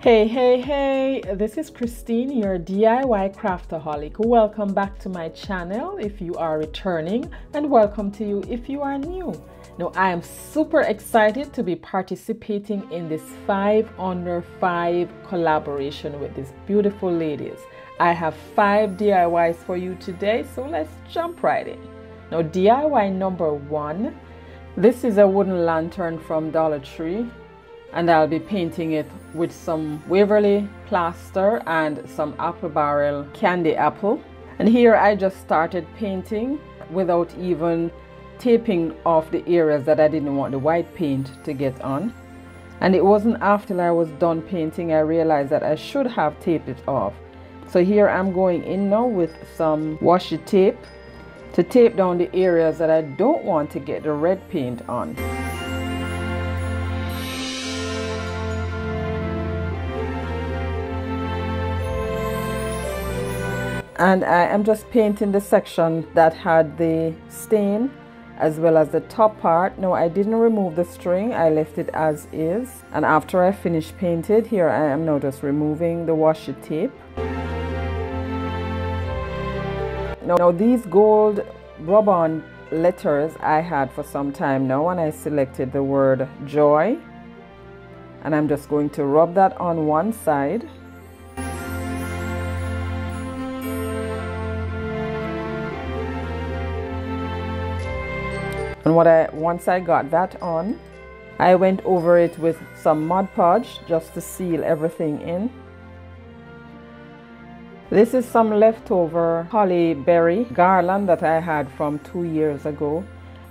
Hey, this is Christine, your DIY craftaholic. Welcome back to my channel if you are returning, and welcome to you if you are new. Now, I am super excited to be participating in this 5 under 5 collaboration with these beautiful ladies. I have 5 DIYs for you today, so let's jump right in. Now, DIY number 1, this is a wooden lantern from Dollar Tree, and I'll be painting it with some Waverly Plaster and some apple barrel candy apple. And here I just started painting without even taping off the areas that I didn't want the white paint to get on. And it wasn't after I was done painting I realized that I should have taped it off. So here I'm going in now with some washi tape to tape down the areas that I don't want to get the red paint on. And I am just painting the section that had the stain as well as the top part. No, I didn't remove the string, I left it as is. And after I finished painted, here I am now just removing the washi tape. Now these gold rub-on letters I had for some time now, and I selected the word joy. And I'm just going to rub that on one side. And once I got that on, I went over it with some Mod Podge just to seal everything in. This is some leftover holly berry garland that I had from 2 years ago,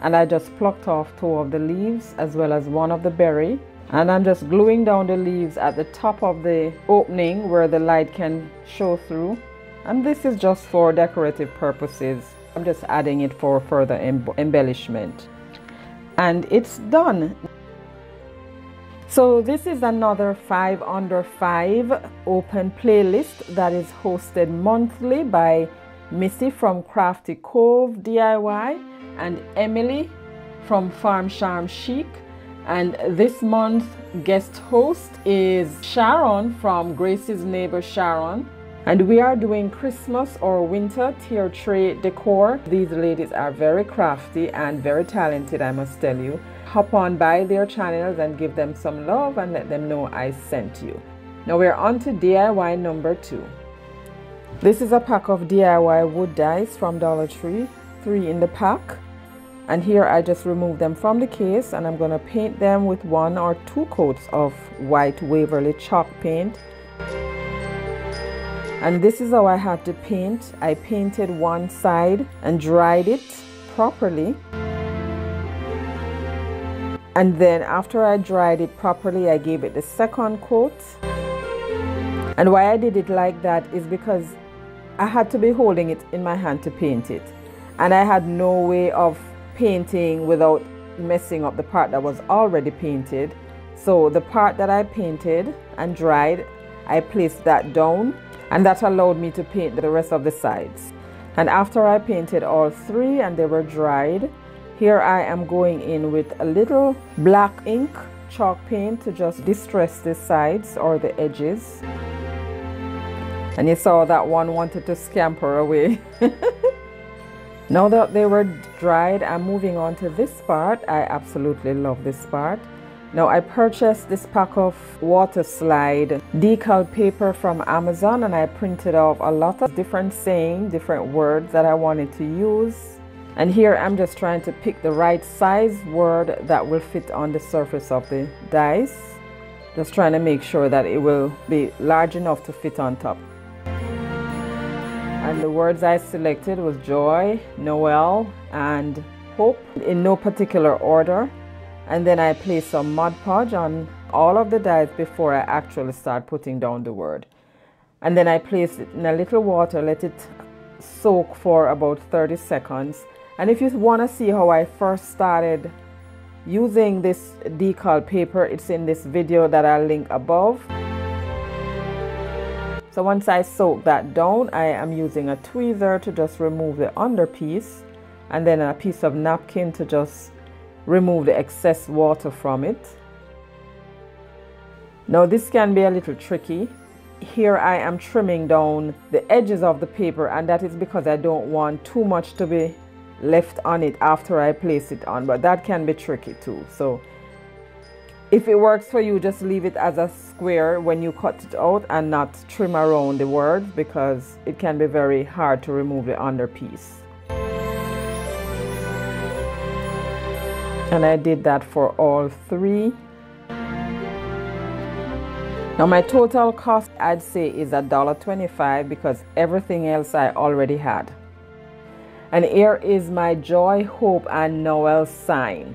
and I just plucked off 2 of the leaves as well as 1 of the berry, and I'm just gluing down the leaves at the top of the opening where the light can show through. And this is just for decorative purposes. I'm just adding it for further embellishment. And it's done. So this is another 5 under 5 open playlist that is hosted monthly by Missy from Crafty Cove DIY and Emily from Farm Charm Chic. And this month's guest host is Sharon from Grace's Neighbor Sharon. And we are doing Christmas or winter tier tray decor. These ladies are very crafty and very talented, I must tell you. Hop on by their channels and give them some love and let them know I sent you. Now we're on to DIY number 2. This is a pack of DIY wood dies from Dollar Tree, 3 in the pack. And here I just remove them from the case, and I'm going to paint them with 1 or 2 coats of white Waverly chalk paint. And this is how I had to paint. I painted one side and dried it properly. And then after I dried it properly, I gave it the second coat. And why I did it like that is because I had to be holding it in my hand to paint it. And I had no way of painting without messing up the part that was already painted. So the part that I painted and dried, I placed that down. And that allowed me to paint the rest of the sides. And after I painted all 3 and they were dried, here I am going in with a little black ink chalk paint to just distress the sides or the edges. And you saw that one wanted to scamper away. Now that they were dried, I'm moving on to this part. I absolutely love this part. Now I purchased this pack of water slide decal paper from Amazon, and I printed off a lot of different sayings, different words that I wanted to use. And here I'm just trying to pick the right size word that will fit on the surface of the dice. Just trying to make sure that it will be large enough to fit on top. And the words I selected was joy, Noel, and hope, in no particular order. And then I place some Mod Podge on all of the dies before I actually start putting down the word. And then I place it in a little water, let it soak for about 30 seconds. And if you want to see how I first started using this decal paper, it's in this video that I'll link above. So once I soak that down, I am using a tweezer to just remove the underpiece, and then a piece of napkin to just remove the excess water from it. Now this can be a little tricky. Here I am trimming down the edges of the paper, and that is because I don't want too much to be left on it after I place it on, but that can be tricky too. So if it works for you, just leave it as a square when you cut it out and not trim around the words, because it can be very hard to remove the under piece. And I did that for all three. Now my total cost, I'd say, is $1.25 because everything else I already had. And here is my joy, hope, and Noel sign.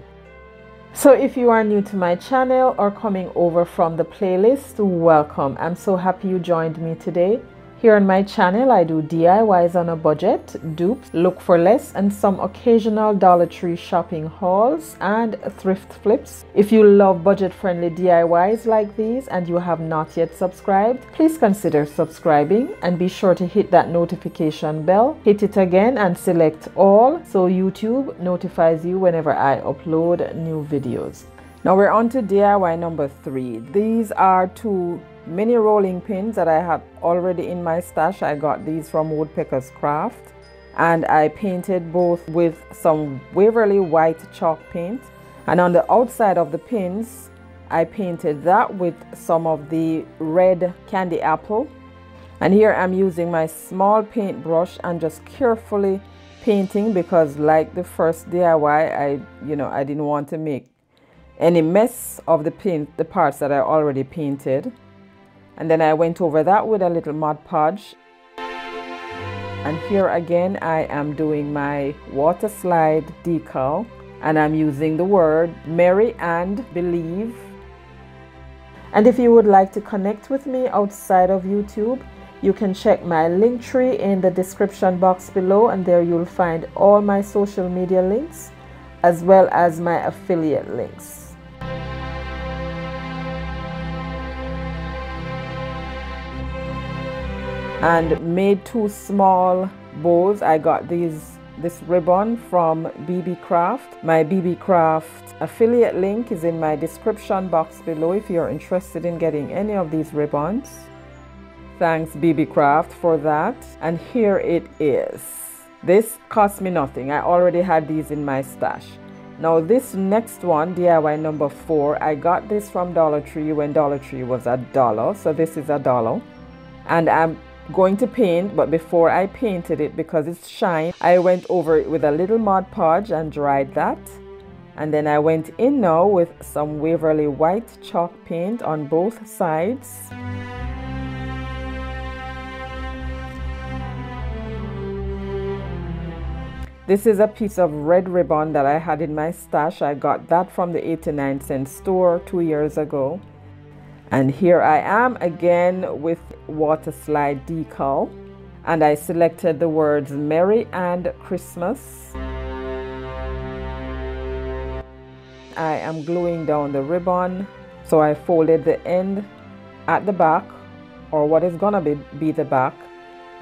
So if you are new to my channel or coming over from the playlist, welcome. I'm so happy you joined me today. Here on my channel, I do DIYs on a budget, dupes, look for less, and some occasional Dollar Tree shopping hauls and thrift flips. If you love budget-friendly DIYs like these and you have not yet subscribed, please consider subscribing and be sure to hit that notification bell. Hit it again and select all so YouTube notifies you whenever I upload new videos. Now we're on to DIY number 3. These are 2 mini rolling pins that I had already in my stash. I got these from Woodpecker's Craft, and I painted both with some Waverly white chalk paint, and on the outside of the pins I painted that with some of the red candy apple. And here I'm using my small paintbrush and just carefully painting, because like the first DIY, I didn't want to make any mess of the parts that I already painted. And then I went over that with a little Mod Podge. And here again I am doing my water slide decal, and I'm using the word Merry and Believe. And if you would like to connect with me outside of YouTube, you can check my link tree in the description box below, and there you'll find all my social media links as well as my affiliate links. And made 2 small bows. I got this ribbon from BB Craft. My BB Craft affiliate link is in my description box below if you're interested in getting any of these ribbons. Thanks BB Craft for that. And here it is. This cost me nothing. I already had these in my stash. Now this next one, DIY number 4, I got this from Dollar Tree when Dollar Tree was $1. So this is $1. And I'm going to paint, but before I painted it, because it's shine, I went over it with a little Mod Podge and dried that. And then I went in now with some Waverly white chalk paint on both sides. This is a piece of red ribbon that I had in my stash. I got that from the 89-cent store 2 years ago. And here I am again with water slide decal, and I selected the words Merry and Christmas. I am gluing down the ribbon, so I folded the end at the back, or what is gonna be the back,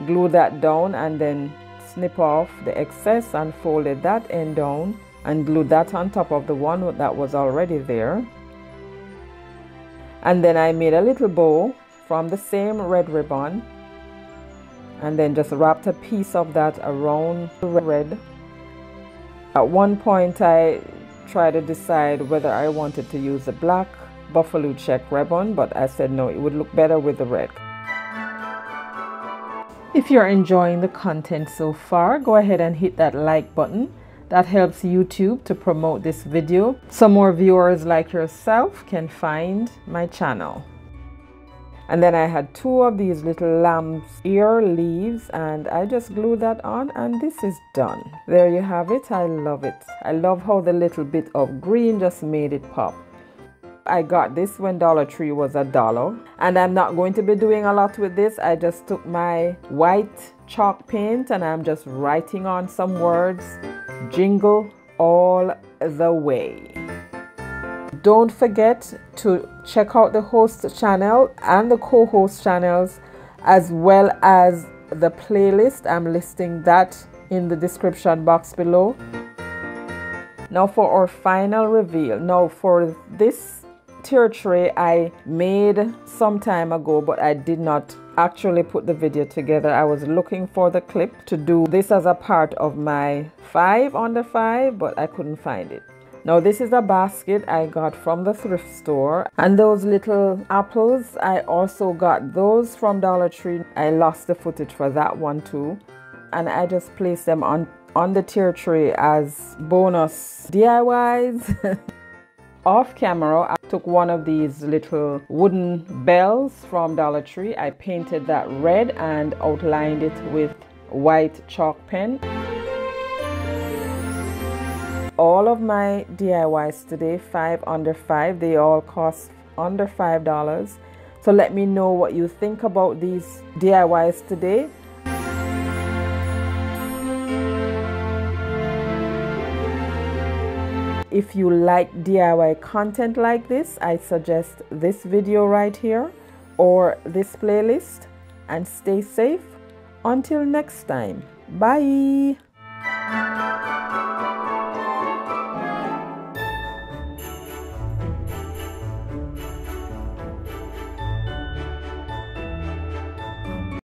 glue that down, and then snip off the excess and folded that end down and glued that on top of the one that was already there. And then I made a little bow from the same red ribbon, and then just wrapped a piece of that around the red. At one point I tried to decide whether I wanted to use the black buffalo check ribbon, but I said no, it would look better with the red. If you're enjoying the content so far, go ahead and hit that like button. That helps YouTube to promote this video so more viewers like yourself can find my channel. And then I had 2 of these little lamb's ear leaves, and I just glued that on, and this is done. There you have it. I love it. I love how the little bit of green just made it pop. I got this when Dollar Tree was $1, and I'm not going to be doing a lot with this. I just took my white chalk paint and I'm just writing on some words, jingle all the way. Don't forget to check out the host channel and the co-host channels, as well as the playlist. I'm listing that in the description box below. Now for our final reveal. Now for this tier tray I made some time ago, but I did not actually put the video together. I was looking for the clip to do this as a part of my 5 under 5, but I couldn't find it. Now this is a basket I got from the thrift store, and those little apples, I also got those from Dollar Tree. I lost the footage for that one too, and I just placed them on the tier tray as bonus DIYs. Off camera, I took one of these little wooden bells from Dollar Tree. I painted that red and outlined it with white chalk pen. All of my DIYs today, 5 under 5, they all cost under $5. So let me know what you think about these DIYs today. If you like DIY content like this, I suggest this video right here or this playlist, and stay safe until next time. Bye.